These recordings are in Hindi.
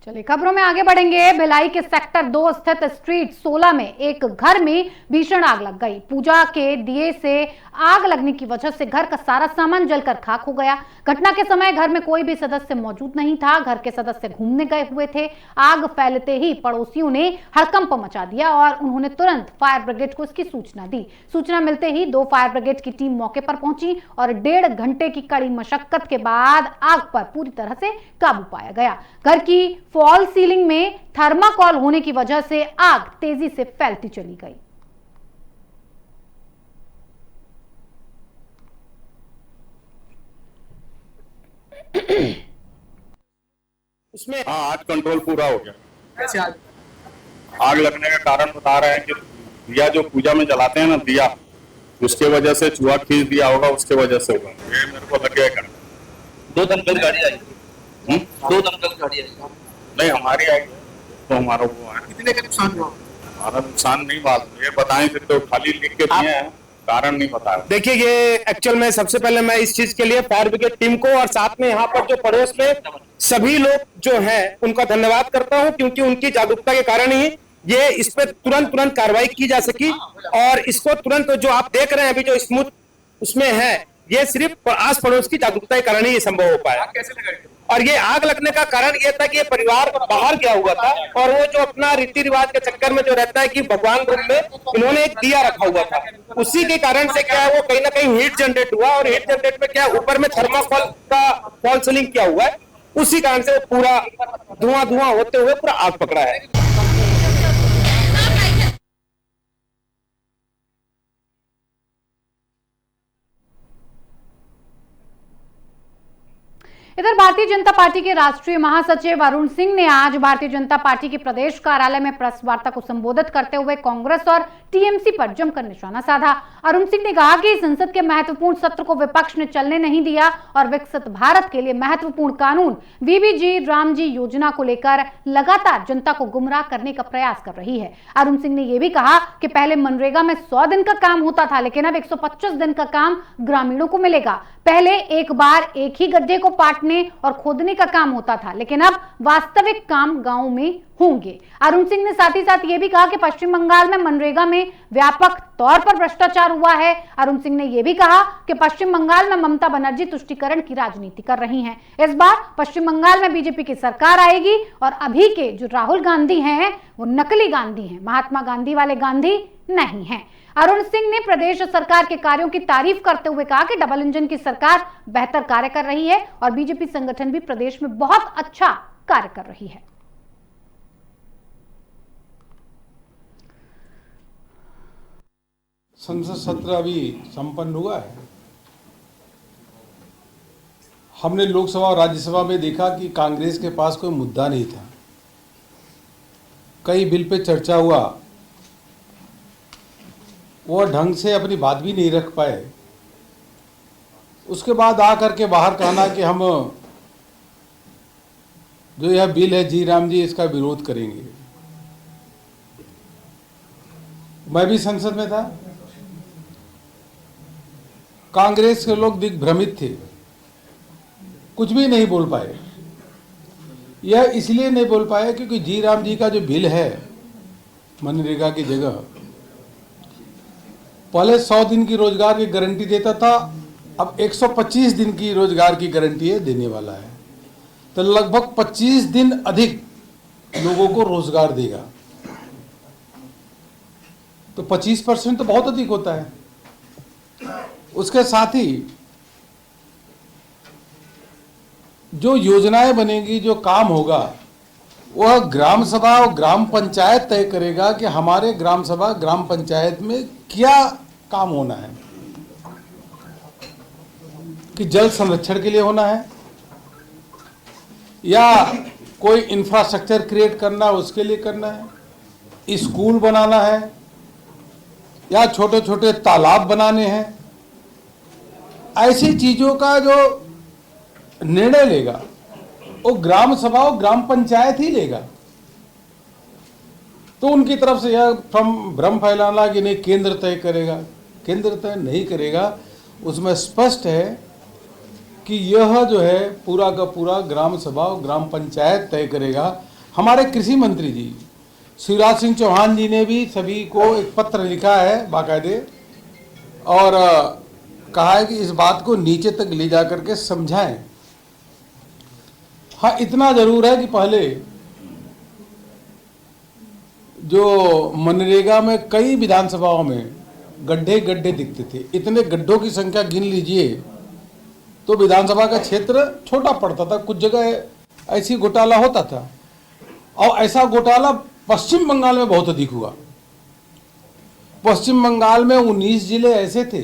चलिए खबरों में आगे बढ़ेंगे। भिलाई के सेक्टर 2 स्थित स्ट्रीट 16 में एक घर में भीषण आग लग गई। पूजा के दिए से आग लगने की वजह से घर का सारा सामान जलकर खाक हो गया। घटना के समय घर में कोई भी सदस्य मौजूद नहीं था। घर के सदस्य घूमने गए हुए थे। आग फैलते ही पड़ोसियों ने हड़कंप मचा दिया और उन्होंने तुरंत फायर ब्रिगेड को इसकी सूचना दी। सूचना मिलते ही 2 फायर ब्रिगेड की टीम मौके पर पहुंची और 1.5 घंटे की कड़ी मशक्कत के बाद आग पर पूरी तरह से काबू पाया गया। घर की फॉल सीलिंग में थर्माकोल होने की वजह से आग तेजी से फैलती चली गई। उसमें आग कंट्रोल पूरा हो गया। कैसे आग लगने का कारण बता रहे हैं कि दिया जो पूजा में जलाते हैं ना दिया, उसके वजह से चूहा खींच दिया होगा, उसके वजह से हुआ। ये मेरे को लग गया। 2 दमकल गाड़ी आई, 2 दमकल गाड़ी आई। नहीं हमारी आई तो हमारा वो है। कितने का नुकसान हुआ? हमारा नुकसान नहीं मालूम, ये बताएं तो खाली लिख के दिए हैं, कारण नहीं बताया। देखिए ये एक्चुअल में सबसे पहले मैं इस चीज के लिए फायर ब्रिगेड टीम को और साथ में यहाँ पर जो पड़ोस में सभी लोग जो हैं उनका धन्यवाद करता हूँ, क्योंकि उनकी जागरूकता के कारण ही ये इस पे तुरंत कार्रवाई की जा सकी और इसको तुरंत जो आप देख रहे हैं अभी जो स्मूथ उसमें है, ये सिर्फ आस पड़ोस की जागरूकता के कारण ही ये संभव हो पाया। कैसे लगा? और ये आग लगने का कारण ये था कि ये परिवार बाहर गया हुआ था और वो जो अपना रीति रिवाज के चक्कर में जो रहता है कि भगवान रूप में इन्होंने एक दिया रखा हुआ था, उसी के कारण से क्या है वो कहीं ना कहीं हीट जनरेट हुआ और हीट जनरेट में क्या ऊपर में थर्माकोल का फॉल सीलिंग किया हुआ है, उसी कारण से पूरा धुआं होते हुए पूरा आग पकड़ा है। इधर भारतीय जनता पार्टी के राष्ट्रीय महासचिव अरुण सिंह ने आज भारतीय जनता पार्टी के प्रदेश कार्यालय में प्रेस वार्ता को संबोधित करते हुए कांग्रेस और टीएमसी पर जमकर निशाना साधा। अरुण सिंह ने कहा कि संसद के महत्वपूर्ण सत्र को विपक्ष ने चलने नहीं दिया और विकसित भारत के लिए महत्वपूर्ण कानून वीबीजी रामजी योजना को लेकर लगातार जनता को गुमराह करने का प्रयास कर रही है। अरुण सिंह ने यह भी कहा कि पहले मनरेगा में 100 दिन का काम होता था, लेकिन अब 125 दिन का काम ग्रामीणों को मिलेगा। पहले एक बार एक ही गड्ढे को पाटने और खोदने का काम होता था, लेकिन अब वास्तविक काम गांव में होंगे। अरुण सिंह ने साथ ही साथ यह भी कहा कि पश्चिम बंगाल में मनरेगा में व्यापक तौर पर भ्रष्टाचार हुआ है। अरुण सिंह ने यह भी कहा कि पश्चिम बंगाल में ममता बनर्जी तुष्टीकरण की राजनीति कर रही हैं। इस बार पश्चिम बंगाल में बीजेपी की सरकार आएगी और अभी के जो राहुल गांधी हैं वो नकली गांधी हैं, महात्मा गांधी वाले गांधी नहीं हैं। अरुण सिंह ने प्रदेश सरकार के कार्यों की तारीफ करते हुए कहा कि डबल इंजन की सरकार बेहतर कार्य कर रही है और बीजेपी संगठन भी प्रदेश में बहुत अच्छा कार्य कर रही है। संसद सत्र अभी संपन्न हुआ है। हमने लोकसभा और राज्यसभा में देखा कि कांग्रेस के पास कोई मुद्दा नहीं था। कई बिल पे चर्चा हुआ, वो ढंग से अपनी बात भी नहीं रख पाए। उसके बाद आकर के बाहर कहना कि हम जो यह बिल है जी राम जी इसका विरोध करेंगे। मैं भी संसद में था, कांग्रेस के लोग दिग्भ्रमित थे, कुछ भी नहीं बोल पाए। यह इसलिए नहीं बोल पाए क्योंकि जी राम जी का जो बिल है मनरेगा की जगह पहले 100 दिन की रोजगार की गारंटी देता था, अब 125 दिन की रोजगार की गारंटी है देने वाला है, तो लगभग 25 दिन अधिक लोगों को रोजगार देगा। तो 25% तो बहुत अधिक होता है। उसके साथ ही जो योजनाएं बनेगी, जो काम होगा, वह ग्राम सभा और ग्राम पंचायत तय करेगा कि हमारे ग्राम सभा ग्राम पंचायत में क्या काम होना है, कि जल संरक्षण के लिए होना है या कोई इंफ्रास्ट्रक्चर क्रिएट करना है उसके लिए करना है, स्कूल बनाना है या छोटे छोटे तालाब बनाने हैं। ऐसी चीजों का जो निर्णय लेगा वो ग्राम सभा और ग्राम पंचायत ही लेगा। तो उनकी तरफ से यह भ्रम फैलाना कि नहीं केंद्र तय करेगा, केंद्र तय नहीं करेगा, उसमें स्पष्ट है कि यह जो है पूरा का पूरा ग्राम सभा और ग्राम पंचायत तय करेगा। हमारे कृषि मंत्री जी शिवराज सिंह चौहान जी ने भी सभी को एक पत्र लिखा है बाकायदे, और कहा है कि इस बात को नीचे तक ले जा करके समझाएं। हाँ, इतना जरूर है कि पहले जो मनरेगा में कई विधानसभाओं में गड्ढे गड्ढे दिखते थे, इतने गड्ढों की संख्या गिन लीजिए तो विधानसभा का क्षेत्र छोटा पड़ता था। कुछ जगह ऐसी घोटाला होता था, और ऐसा घोटाला पश्चिम बंगाल में बहुत अधिक हुआ। पश्चिम बंगाल में 19 जिले ऐसे थे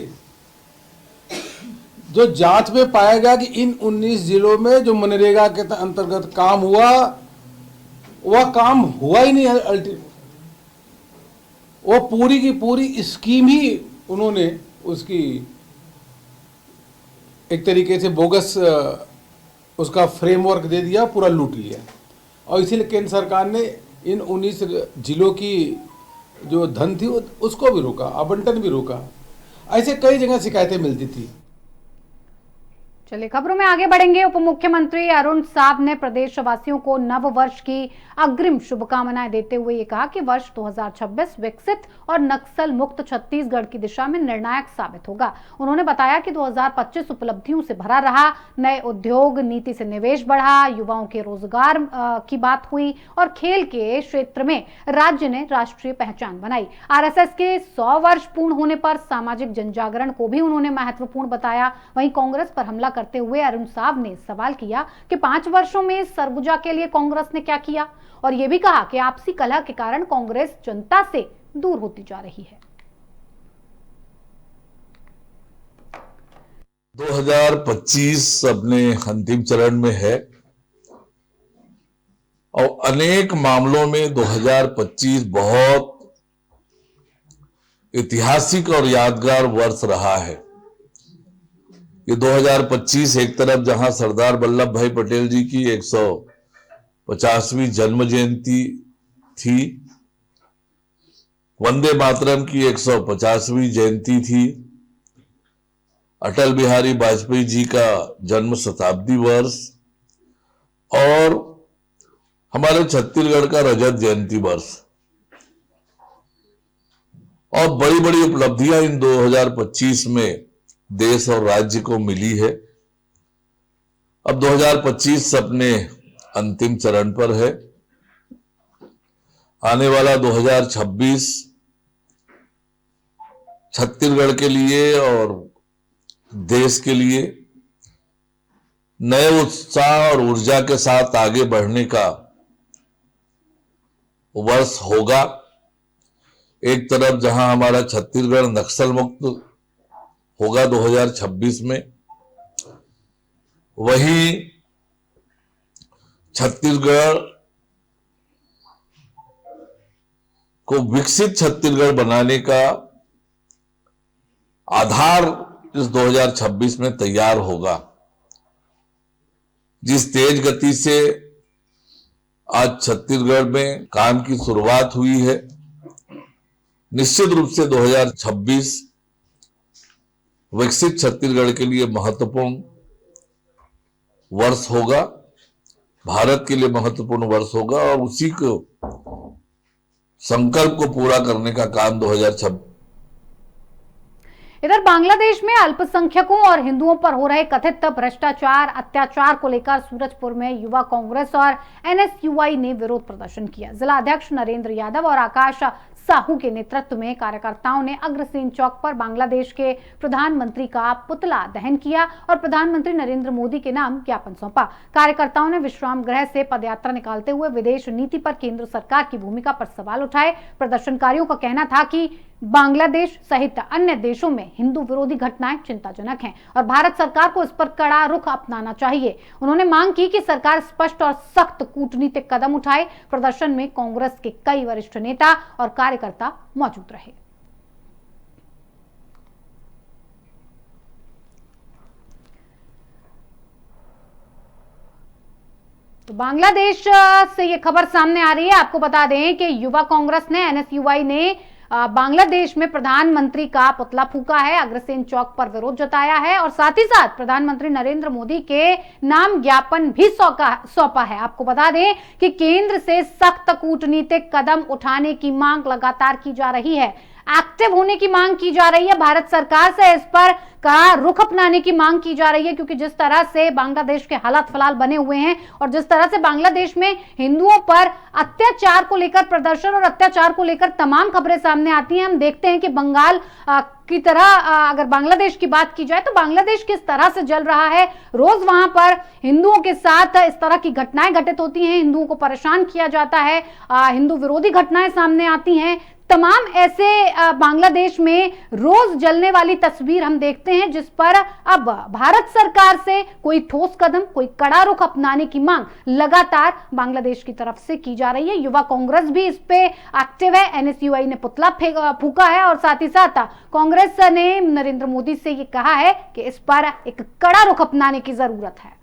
जो जांच में पाया गया कि इन 19 जिलों में जो मनरेगा के अंतर्गत काम हुआ वह काम हुआ ही नहीं। वो पूरी की पूरी स्कीम ही उन्होंने उसकी एक तरीके से बोगस उसका फ्रेमवर्क दे दिया, पूरा लूट लिया। और इसीलिए केंद्र सरकार ने इन 19 जिलों की जो धन थी उसको भी रोका, आवंटन भी रोका। ऐसे कई जगह शिकायतें मिलती थी। चलिए खबरों में आगे बढ़ेंगे। उप मुख्यमंत्री अरुण साव ने प्रदेशवासियों को नव वर्ष की अग्रिम शुभकामनाएं देते हुए ये कहा कि वर्ष 2026 विकसित और नक्सल मुक्त छत्तीसगढ़ की दिशा में निर्णायक साबित होगा। उन्होंने बताया कि 2025 उपलब्धियों से भरा रहा, नए उद्योग नीति से निवेश बढ़ा, युवाओं के रोजगार की बात हुई और खेल के क्षेत्र में राज्य ने राष्ट्रीय पहचान बनाई। आरएसएस के 100 वर्ष पूर्ण होने पर सामाजिक जनजागरण को भी उन्होंने महत्वपूर्ण बताया। वहीं कांग्रेस पर हमला करते हुए अरुण साव ने सवाल किया कि 5 वर्षों में सरगुजा के लिए कांग्रेस ने क्या किया, और यह भी कहा कि आपसी कलह के कारण कांग्रेस जनता से दूर होती जा रही है। 2025 अपने अंतिम चरण में है और अनेक मामलों में 2025 बहुत ऐतिहासिक और यादगार वर्ष रहा है। ये 2025 एक तरफ जहां सरदार वल्लभ भाई पटेल जी की 150वीं जन्म जयंती थी, वंदे मातरम की 150वीं जयंती थी, अटल बिहारी वाजपेयी जी का जन्म शताब्दी वर्ष और हमारे छत्तीसगढ़ का रजत जयंती वर्ष, और बड़ी बड़ी उपलब्धियां इन 2025 में देश और राज्य को मिली है। अब 2025 अपने अंतिम चरण पर है। आने वाला 2026 छत्तीसगढ़ के लिए और देश के लिए नए उत्साह और ऊर्जा के साथ आगे बढ़ने का वर्ष होगा। एक तरफ जहां हमारा छत्तीसगढ़ नक्सल मुक्त होगा 2026 में, वहीं छत्तीसगढ़ को विकसित छत्तीसगढ़ बनाने का आधार इस 2026 में तैयार होगा। जिस तेज गति से आज छत्तीसगढ़ में काम की शुरुआत हुई है, निश्चित रूप से 2026 विकसित छत्तीसगढ़ के लिए महत्वपूर्ण वर्ष होगा, भारत के लिए महत्वपूर्ण वर्ष होगा, और उसी को संकल्प को पूरा करने का काम 2026। इधर बांग्लादेश में अल्पसंख्यकों और हिंदुओं पर हो रहे कथित भ्रष्टाचार अत्याचार को लेकर सूरजपुर में युवा कांग्रेस और एनएसयूआई ने विरोध प्रदर्शन किया। जिला अध्यक्ष नरेंद्र यादव और आकाश साहू के नेतृत्व में कार्यकर्ताओं ने अग्रसेन चौक पर बांग्लादेश के प्रधानमंत्री का पुतला दहन किया और प्रधानमंत्री नरेंद्र मोदी के नाम ज्ञापन सौंपा। कार्यकर्ताओं ने विश्राम गृह से पदयात्रा निकालते हुए विदेश नीति पर केंद्र सरकार की भूमिका पर सवाल उठाए। प्रदर्शनकारियों का कहना था कि बांग्लादेश सहित अन्य देशों में हिंदू विरोधी घटनाएं चिंताजनक हैं और भारत सरकार को इस पर कड़ा रुख अपनाना चाहिए। उन्होंने मांग की कि सरकार स्पष्ट और सख्त कूटनीतिक कदम उठाए। प्रदर्शन में कांग्रेस के कई वरिष्ठ नेता और कार्यकर्ता मौजूद रहे। तो बांग्लादेश से ये खबर सामने आ रही है। आपको बता दें कि युवा कांग्रेस ने एनएसयूआई ने बांग्लादेश में प्रधानमंत्री का पुतला फूका है, अग्रसेन चौक पर विरोध जताया है और साथ ही साथ प्रधानमंत्री नरेंद्र मोदी के नाम ज्ञापन भी सौंपा है। आपको बता दें कि केंद्र से सख्त कूटनीतिक कदम उठाने की मांग लगातार की जा रही है, एक्टिव होने की मांग की जा रही है, भारत सरकार से इस पर कड़ा रुख अपनाने की मांग की जा रही है, क्योंकि जिस तरह से बांग्लादेश के हालात फिलहाल बने हुए हैं और जिस तरह से बांग्लादेश में हिंदुओं पर अत्याचार को लेकर प्रदर्शन और अत्याचार को लेकर तमाम खबरें सामने आती हैं। हम देखते हैं कि बंगाल की तरह अगर बांग्लादेश की बात की जाए तो बांग्लादेश किस तरह से जल रहा है, रोज वहां पर हिंदुओं के साथ इस तरह की घटनाएं घटित होती हैं, हिंदुओं को परेशान किया जाता है, हिंदू विरोधी घटनाएं सामने आती हैं। तमाम ऐसे बांग्लादेश में रोज जलने वाली तस्वीर हम देखते हैं, जिस पर अब भारत सरकार से कोई ठोस कदम, कोई कड़ा रुख अपनाने की मांग लगातार बांग्लादेश की तरफ से की जा रही है। युवा कांग्रेस भी इस पे एक्टिव है, एनएसयूआई ने पुतला फूका है और साथ ही साथ कांग्रेस ने नरेंद्र मोदी से ये कहा है कि इस पर एक कड़ा रुख अपनाने की जरूरत है।